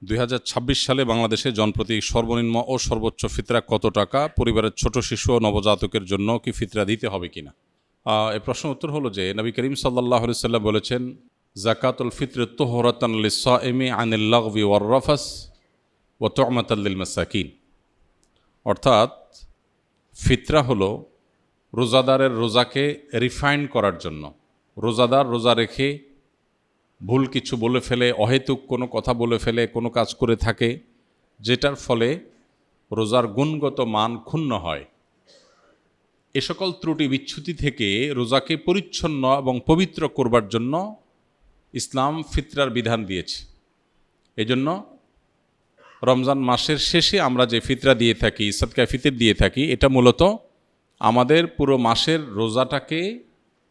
2026 সালে বাংলাদেশে জনপ্রতি সর্বনিম্ন ও সর্বোচ্চ ফিতরা কত টাকা? পরিবারের ছোট শিশু ও নবজাতকের জন্য কি ফিতরা দিতে হবে কিনা? এই প্রশ্ন উত্তর হলো যে নবী করিম সাল্লাল্লাহু আলাইহি সাল্লাম বলেছেন, যাকাতুল ফিত্র তুহরাতান লিস-সাইমি আনিল লাগবি ওয়ার রাফাস ওয়া তু'মাতাল লিল মাসাকিন। অর্থাৎ ফিতরা হলো রোজাদারের রোজাকে রিফাইন করার জন্য। রোজাদার রোজা রেখে ভুল কিছু বলে ফেলে, অহেতুক কোনো কথা বলে ফেলে, কোনো কাজ করে থাকে যেটার ফলে রোজার গুণগত মান ক্ষুণ্ণ হয়, এ সকল ত্রুটি বিচ্যুতি থেকে রোজাকে পরিচ্ছন্ন এবং পবিত্র করবার জন্য ইসলাম ফিতরার বিধান দিয়েছে। এজন্য রমজান মাসের শেষে আমরা যে ফিতরা দিয়ে থাকি, সাদকায়ে ফিতর দিয়ে থাকি, এটা মূলত আমাদের পুরো মাসের রোজাটাকে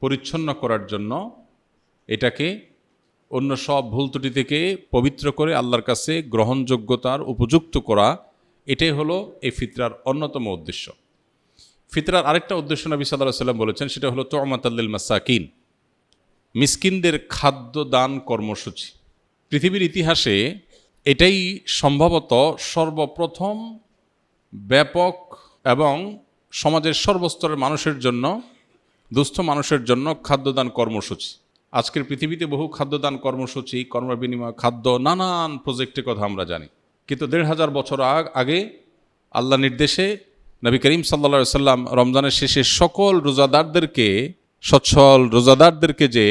পরিচ্ছন্ন করার জন্য, এটাকে অন্য সব ভুল ত্রুটি থেকে পবিত্র করে আল্লাহর কাছে গ্রহণযোগ্যতার উপযুক্ত করা, এটাই হলো এই ফিতরার অন্যতম উদ্দেশ্য। ফিতরার আরেকটা উদ্দেশ্য নবী সাল্লাল্লাহু আলাইহি ওয়াসাল্লাম বলেছেন, সেটা হলো তু'মাতাল লিল মাসাকিন, মিসকিনদের খাদ্য দান কর্মসূচি। পৃথিবীর ইতিহাসে এটাই সম্ভবত সর্বপ্রথম ব্যাপক এবং সমাজের সর্বস্তরের মানুষের জন্য, দুস্থ মানুষের জন্য খাদ্যদান কর্মসূচি। আজকের পৃথিবীতে বহু খাদ্যদান কর্মসূচি, কর্মবিনিময় খাদ্য, নানান প্রজেক্টের কথা আমরা জানি, কিন্তু ১৫০০ বছর আগে আল্লাহ নির্দেশে নবী করিম সাল্লাল্লাহু আলাইহি সাল্লাম রমজানের শেষে সকল রোজাদারদেরকে, সচ্ছল রোজাদারদেরকে যে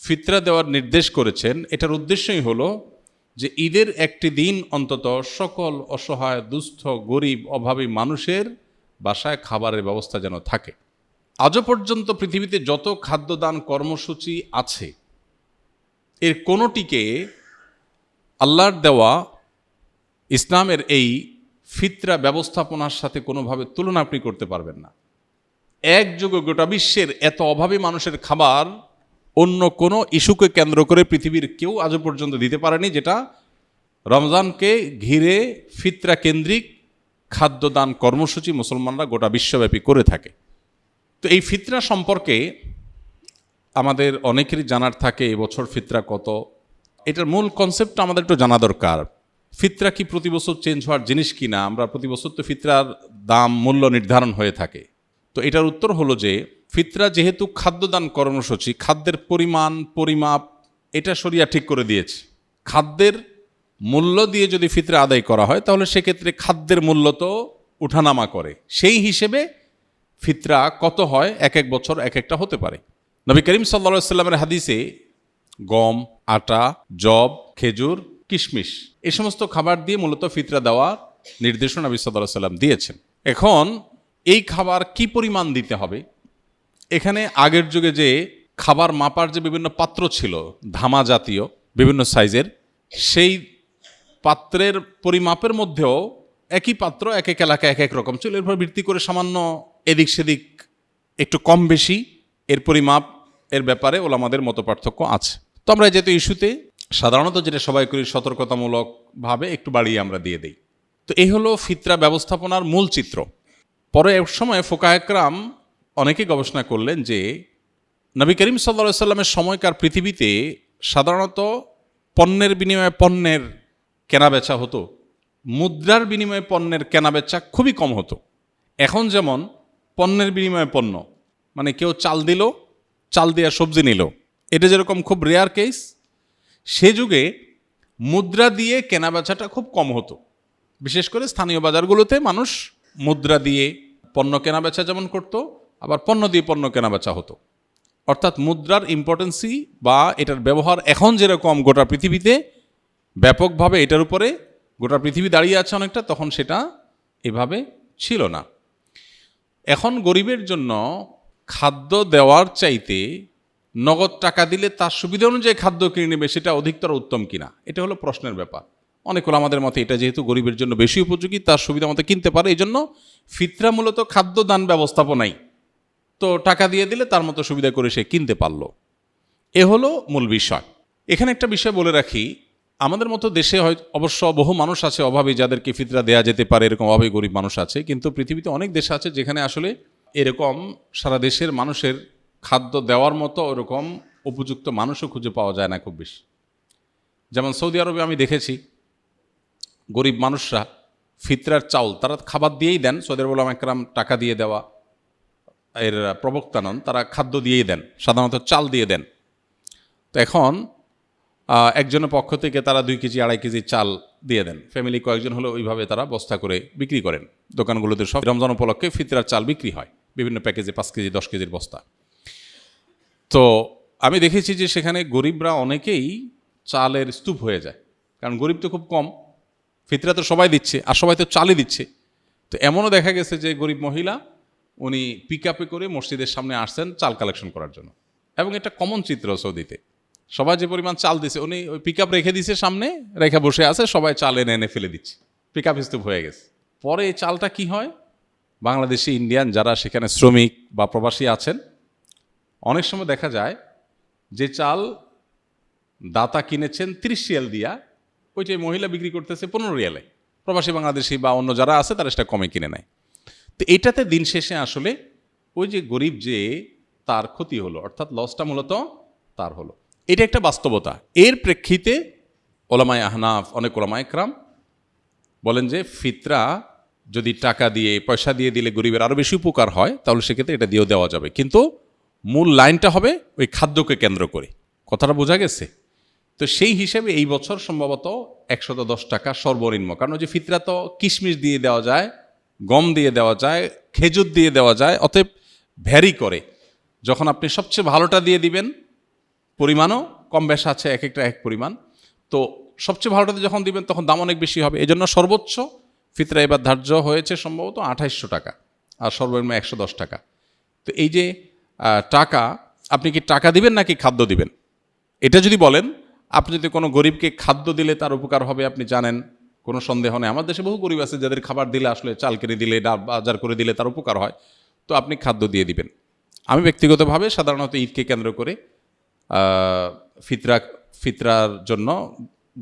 ফিতরা দেওয়ার নির্দেশ করেছেন, এটার উদ্দেশ্যই হলো যে ঈদের একটি দিন অন্তত সকল অসহায়, দুস্থ, গরিব, অভাবী মানুষের বাসায় খাবারের ব্যবস্থা যেন থাকে। আজও পর্যন্ত পৃথিবীতে যত খাদ্যদান কর্মসূচি আছে, এর কোনোটিকে আল্লাহর দেওয়া ইসলামের এই ফিতরা ব্যবস্থাপনার সাথে কোনোভাবে তুলনা আপনি করতে পারবেন না। একযোগে গোটা বিশ্বের এত অভাবী মানুষের খাবার অন্য কোনো ইস্যুকে কেন্দ্র করে পৃথিবীর কেউ আজও পর্যন্ত দিতে পারেনি, যেটা রমজানকে ঘিরে ফিতরা কেন্দ্রিক খাদ্যদান কর্মসূচি মুসলমানরা গোটা বিশ্বব্যাপী করে থাকে। তো এই ফিতরা সম্পর্কে আমাদের অনেকেরই জানার থাকে, এবছর ফিতরা কত, এটার মূল কনসেপ্টটা আমাদের একটু জানা দরকার। ফিতরা কি প্রতি বছর চেঞ্জ হওয়ার জিনিস কিনা? আমরা প্রতি বছর তো ফিতরার দাম, মূল্য নির্ধারণ হয়ে থাকে। তো এটার উত্তর হলো যে ফিতরা যেহেতু খাদ্যদান কর্মসূচি, খাদ্যের পরিমাণ, পরিমাপ এটা শরিয়া ঠিক করে দিয়েছে। খাদ্যের মূল্য দিয়ে যদি ফিতরা আদায় করা হয়, তাহলে সেক্ষেত্রে খাদ্যের মূল্য তো উঠানামা করে, সেই হিসেবে ফিতরা কত হয় এক এক বছর এক একটা হতে পারে। নবী করিম সাল্লাল্লাহু আলাইহি সাল্লামের হাদিসে গম, আটা, যব, খেজুর, কিশমিশ এই সমস্ত খাবার দিয়ে মূলত ফিতরা দেওয়ার নির্দেশনা নবী সাল্লাল্লাহু আলাইহি সাল্লাম দিয়েছেন। এখন এই খাবার কি পরিমাণ দিতে হবে, এখানে আগের যুগে যে খাবার মাপার যে বিভিন্ন পাত্র ছিল, ধামা জাতীয় বিভিন্ন সাইজের, সেই পাত্রের পরিমাপের মধ্যেও একই পাত্র এক এক এলাকায় এক এক রকম ছিল। এরপর ভিত্তি করে সামান্য এদিক সেদিক একটু কম বেশি এর পরিমাপ এর ব্যাপারে ওলামাদের মত পার্থক্য আছে। তো আমরা যেহেতু ইস্যুতে সাধারণত যেটা সবাই করি, সতর্কতামূলকভাবে একটু বাড়িয়ে আমরা দিয়ে দিই। তো এই হলো ফিতরা ব্যবস্থাপনার মূল চিত্র। পরে এক সময় ফোকাহে কেরাম অনেকে গবেষণা করলেন যে নবী করিম সাল্লাল্লাহু আলাইহি সাল্লামের সময়কার পৃথিবীতে সাধারণত পণ্যের বিনিময়ে পণ্যের কেনাবেচা হতো, মুদ্রার বিনিময়ে পণ্যের কেনাবেচা খুবই কম হতো। এখন যেমন পণ্যের বিনিময়ে পণ্য, মানে কেউ চাল দিল, চাল দিয়ে সবজি নিল, এটা যেরকম খুব রেয়ার কেস, সে যুগে মুদ্রা দিয়ে কেনাবেচাটা খুব কম হতো। বিশেষ করে স্থানীয় বাজারগুলোতে মানুষ মুদ্রা দিয়ে পণ্য কেনাবেচা যেমন করত, আবার পণ্য দিয়ে পণ্য কেনাবেচা হতো। অর্থাৎ মুদ্রার ইম্পর্টেন্সি বা এটার ব্যবহার এখন যেরকম গোটা পৃথিবীতে ব্যাপকভাবে এটার উপরে গোটা পৃথিবী দাঁড়িয়ে আছে অনেকটা, তখন সেটা এভাবে ছিল না। এখন গরিবের জন্য খাদ্য দেওয়ার চাইতে নগদ টাকা দিলে তার সুবিধা অনুযায়ী খাদ্য কিনে নেবে, সেটা অধিকতর উত্তম কিনা, এটা হলো প্রশ্নের ব্যাপার। অনেক ওলামাদের মতে এটা যেহেতু গরিবের জন্য বেশি উপযোগী, তার সুবিধা মতো কিনতে পারে, এই জন্য ফিতরা মূলত খাদ্যদান ব্যবস্থাপনাই। তো টাকা দিয়ে দিলে তার মতো সুবিধা করে সে কিনতে পারল, এ হলো মূল বিষয়। এখানে একটা বিষয় বলে রাখি, আমাদের মতো দেশে হয় অবশ্য বহু মানুষ আছে অভাবী, যাদেরকে ফিতরা দেয়া যেতে পারে, এরকম অভাবী গরিব মানুষ আছে, কিন্তু পৃথিবীতে অনেক দেশ আছে যেখানে আসলে এরকম সারা দেশের মানুষের খাদ্য দেওয়ার মতো ওরকম উপযুক্ত মানুষও খুঁজে পাওয়া যায় না খুব বেশি। যেমন সৌদি আরবে আমি দেখেছি গরিব মানুষরা ফিতরার চাউল তারা খাবার দিয়েই দেন, সৌদি আরব উলামা একরাম টাকা দিয়ে দেওয়া এর প্রবক্তা নন, তারা খাদ্য দিয়েই দেন, সাধারণত চাল দিয়ে দেন। তো এখন একজনের পক্ষ থেকে তারা 2 কেজি 2.5 কেজি চাল দিয়ে দেন, ফ্যামিলি কয়েকজন হলে ওইভাবে তারা বস্তা করে বিক্রি করেন। দোকানগুলোতে সব রমজান উপলক্ষে ফিতরার চাল বিক্রি হয় বিভিন্ন প্যাকেজে, 5 কেজি 10 কেজির বস্তা। তো আমি দেখেছি যে সেখানে গরিবরা অনেকেই চালের স্তূপ হয়ে যায়, কারণ গরিব তো খুব কম, ফিতরা তো সবাই দিচ্ছে আর সবাই তো চালই দিচ্ছে। তো এমনও দেখা গেছে যে গরিব মহিলা উনি পিক আপে করে মসজিদের সামনে আসছেন চাল কালেকশন করার জন্য, এবং এটা কমন চিত্র সৌদিতে। সবাই যে পরিমাণ চাল দিছে, উনি ওই পিক আপ রেখে দিছে সামনে, রেখে বসে আছে, সবাই চাল এনে এনে ফেলে দিচ্ছে, পিক আপ স্তূপ হয়ে গেছে। পরে এই চালটা কি হয়, বাংলাদেশি ইন্ডিয়ান যারা সেখানে শ্রমিক বা প্রবাসী আছেন, অনেক সময় দেখা যায় যে চাল দাতা কিনেছেন 30 রিয়াল দিয়া, ওইটাই মহিলা বিক্রি করতেছে 15 রিয়ালে, প্রবাসী বাংলাদেশি বা অন্য যারা আছে তারা সেটা কমে কিনে নেয়। তো এটাতে দিন শেষে আসলে ওই যে গরিব যে তার ক্ষতি হলো, অর্থাৎ লসটা মূলত তার হলো। এটা একটা বাস্তবতা। এর প্রেক্ষিতে ওলামায়ে আহনাফ, অনেক ওলামায়ে ইকরাম বলেন যে ফিতরা যদি টাকা দিয়ে পয়সা দিয়ে দিলে গরিবের আরও বেশি উপকার হয়, তাহলে সেক্ষেত্রে এটা দিয়েও দেওয়া যাবে, কিন্তু মূল লাইনটা হবে ওই খাদ্যকে কেন্দ্র করে। কথাটা বোঝা গেছে? তো সেই হিসেবে এই বছর সম্ভবত 110 টাকা সর্বনিম্ন, কারণ ওই যে ফিতরা তো কিশমিশ দিয়ে দেওয়া যায়, গম দিয়ে দেওয়া যায়, খেজুর দিয়ে দেওয়া যায়, অতএব ভ্যারি করে। যখন আপনি সবচেয়ে ভালোটা দিয়ে দিবেন, পরিমাণও কম বেশ আছে, এক একটা এক পরিমাণ, তো সবচেয়ে ভালোটাতে যখন দিবেন তখন দাম অনেক বেশি হবে। এই জন্য সর্বোচ্চ ফিতরা এবার ধার্য হয়েছে সম্ভবত 2800 টাকা, আর সর্বনিম্ন 110 টাকা। তো এই যে টাকা, আপনি কি টাকা দিবেন নাকি খাদ্য দিবেন? এটা যদি বলেন, আপনি যদি কোনো গরিবকে খাদ্য দিলে তার উপকার হবে আপনি জানেন, কোনো সন্দেহ নেই। আমার দেশে বহু গরিব আছে যাদের খাবার দিলে, আসলে চাল কিনে দিলে, ডাল বাজার করে দিলে তার উপকার হয়, তো আপনি খাদ্য দিয়ে দিবেন। আমি ব্যক্তিগতভাবে সাধারণত ঈদকে কেন্দ্র করে ফিতরার জন্য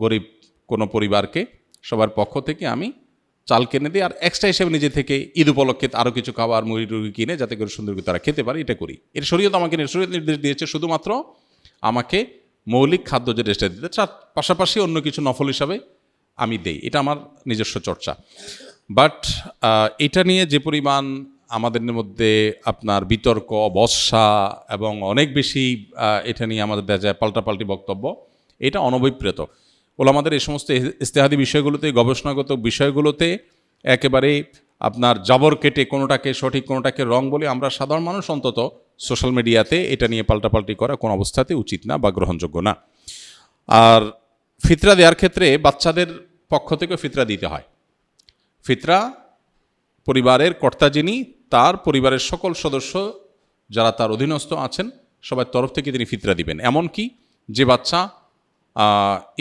গরিব কোনো পরিবারকে সবার পক্ষ থেকে আমি চাল কিনে দিই, আর এক্সট্রা হিসেবে নিজে থেকে ঈদ উপলক্ষে আরও কিছু খাবার মুড়ি টুড়ি কিনে যাতে করে সুন্দর করে তারা খেতে পারে, এটা করি। এর শরীয়ত আমাকে শরীয়ত নির্দেশ দিয়েছে শুধুমাত্র আমাকে মৌলিক খাদ্য যে রেস্টটা দিতে, তার পাশাপাশি অন্য কিছু নফল হিসাবে আমি দেই, এটা আমার নিজস্ব চর্চা। বাট এটা নিয়ে যে পরিমাণ আমাদের মধ্যে আপনার বিতর্ক, বর্ষা এবং অনেক বেশি এটা নিয়ে আমাদের দেখা যায় পাল্টাপাল্টি বক্তব্য, এটা অনভিপ্রেত। ওলামাদের এই সমস্ত ইজতিহাদি বিষয়গুলোতে, গবেষণাগত বিষয়গুলোতে একেবারে আপনার জাবর কেটে কোনোটাকে সঠিক কোনোটাকে রং বলে আমরা সাধারণ মানুষ অন্তত সোশ্যাল মিডিয়াতে এটা নিয়ে পাল্টাপাল্টি করা কোনো অবস্থাতে উচিত না বা গ্রহণযোগ্য না। আর ফিতরা দেওয়ার ক্ষেত্রে বাচ্চাদের পক্ষ থেকে ফিতরা দিতে হয়। ফিতরা পরিবারের কর্তা যিনি, তার পরিবারের সকল সদস্য যারা তার অধীনস্থ আছেন সবার তরফ থেকে তিনি ফিতরা দিবেন। এমনকি যে বাচ্চা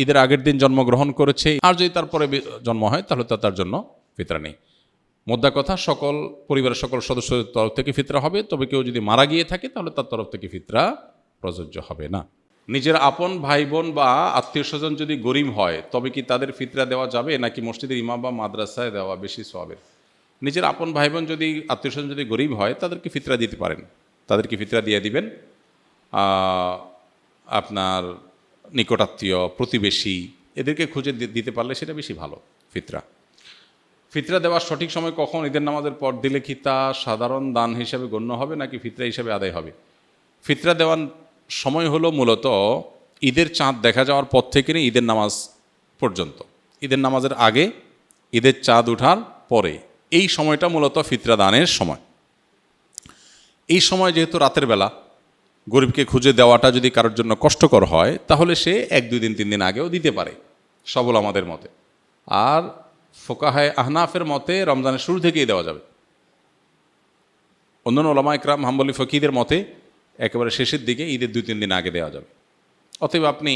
ঈদের আগের দিন জন্মগ্রহণ করেছে, আর যদি তারপরে জন্ম হয় তাহলে তার জন্য ফিতরা নেই। মোদ্দা কথা, সকল পরিবারের সকল সদস্যদের তরফ থেকে ফিতরা হবে, তবে কেউ যদি মারা গিয়ে থাকে তাহলে তার তরফ থেকে ফিতরা প্রযোজ্য হবে না। নিজের আপন ভাই বোন বা আত্মীয় স্বজন যদি গরিব হয় তবে কি তাদের ফিতরা দেওয়া যাবে, নাকি মসজিদের ইমাম বা মাদ্রাসায় দেওয়া বেশি সওয়াবের? নিজের আপন ভাই বোন যদি, আত্মীয় স্বজন যদি গরিব হয় তাদেরকে ফিতরা দিতে পারেন, তাদেরকে ফিতরা দিয়ে দিবেন। আপনার নিকটাত্মীয়, প্রতিবেশী, এদেরকে খুঁজে দিতে পারলে সেটা বেশি ভালো। ফিতরা দেওয়ার সঠিক সময় কখন? ঈদের নামাজের পর দিলে কি তা সাধারণ দান হিসাবে গণ্য হবে নাকি ফিতরা হিসাবে আদায় হবে? ফিতরা দেওয়ার সময় হলো মূলত ঈদের চাঁদ দেখা যাওয়ার পর থেকে নিয়ে ঈদের নামাজ পর্যন্ত, ঈদের নামাজের আগে, ঈদের চাঁদ ওঠার পরে, এই সময়টা মূলত ফিতরা দানের সময়। এই সময় যেহেতু রাতের বেলা, গরিবকে খুঁজে দেওয়াটা যদি কারোর জন্য কষ্টকর হয় তাহলে সে 1-2 দিন 3 দিন আগেও দিতে পারে, সবল আমাদের মতে। আর ফোকাহায়ে আহনাফের মতে রমজানের শুরু থেকেই দেওয়া যাবে। অন্যান্য ওলামা ইকরাম, হাম্বলি ফকিদের মতে একেবারে শেষের দিকে, ঈদের 2-3 দিন আগে দেওয়া যাবে। অতএব আপনি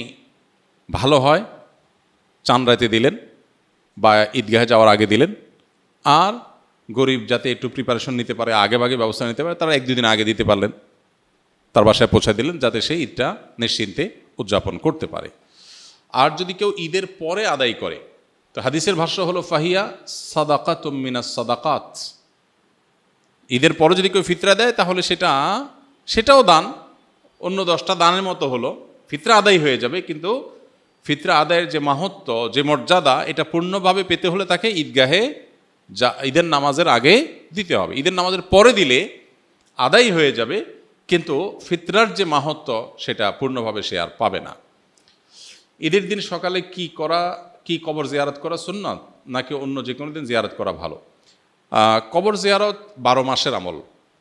ভালো হয় চাঁদ রাতে দিলেন বা ঈদগাহে যাওয়ার আগে দিলেন, আর গরিব যাতে একটু প্রিপারেশন নিতে পারে, আগেভাগে ব্যবস্থা নিতে পারে, তারা 1-2 দিন আগে দিতে পারলেন, তার বাসায় পৌঁছে দিলেন, যাতে সেই ঈদটা নিশ্চিন্তে উদযাপন করতে পারে। আর যদি কেউ ঈদের পরে আদায় করে, তো হাদিসের ভাষ্য হলো ফাহিয়া সাদাকাতুম মিনাস সাদাকাত। ঈদের পরে যদি কেউ ফিতরা দেয় তাহলে সেটাও দান, অন্য 10টা দানের মতো হলো, ফিতরা আদায় হয়ে যাবে, কিন্তু ফিতরা আদায়ের যে মাহাত্ম্য, যে মর্যাদা, এটা পূর্ণভাবে পেতে হলে তাকে ঈদগাহে ঈদের নামাজের আগে দিতে হবে। ঈদের নামাজের পরে দিলে আদায় হয়ে যাবে, কিন্তু ফিতরার যে মাহাত্ম্য সেটা পূর্ণভাবে সে আর পাবে না। ঈদের দিন সকালে কি কবর জিয়ারত করা সুন্নাত নাকি অন্য যে কোনো দিন জিয়ারত করা ভালো? কবর জিয়ারত 12 মাসের আমল।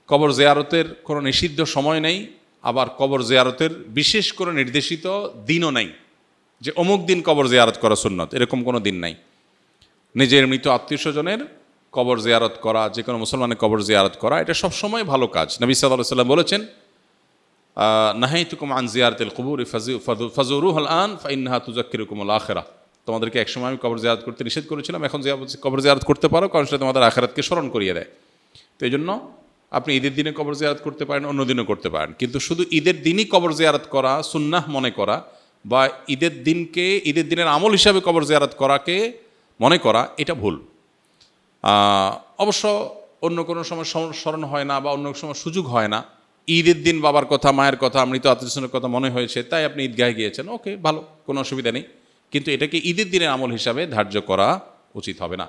কবর জিয়ারতের কোনো নিষিদ্ধ সময় নেই, আবার কবর জিয়ারতের বিশেষ কোনো নির্দেশিত দিনও নেই যে অমুক দিন কবর জিয়ারত করা সুন্নত, এরকম কোনো দিন নাই। নিজের মৃত আত্মীয় স্বজনের কবর জিয়ারত করা, যে কোনো মুসলমানের কবর জিয়ারত করা, এটা সবসময় ভালো কাজ। নবী সাল্লাল্লাহু আলাইহি ওয়াসাল্লাম বলেছেন, নাহাইতুকুম আন জিয়ারাতিল কুবুর ফাজুরুহাল আন ফাইন্নাহা তুযাক্কিরুকুমুল আখিরাহ। তোমাদেরকে একসময় আমি কবর জিয়ারত করতে নিষেধ করেছিলাম, এখন কবর জিয়ারত করতে পারো, কারণ সেটা তোমাদের আখিরাতকে স্মরণ করিয়ে দেয়। তো এই জন্য আপনি ঈদের দিনে কবর জিয়ারত করতে পারেন, অন্য দিনও করতে পারেন, কিন্তু শুধু ঈদের দিনই কবর জিয়ারত করা সুন্নাহ মনে করা বা ঈদের দিনের আমল হিসাবে কবর জিয়ারত করাকে মনে করা, এটা ভুল। অবশ্য অন্য কোনো সময় স্মরণ হয় না বা অন্য সময় সুযোগ হয় না, ঈদের দিন বাবার কথা, মায়ের কথা, মৃত আত্মীয়স্বজনের কথা মনে হয়েছে, তাই আপনি ঈদগাহে গিয়েছেন, ওকে, ভালো, কোনো অসুবিধা নেই, কিন্তু এটাকে ঈদের দিনের আমল হিসাবে ধার্য করা উচিত হবে না।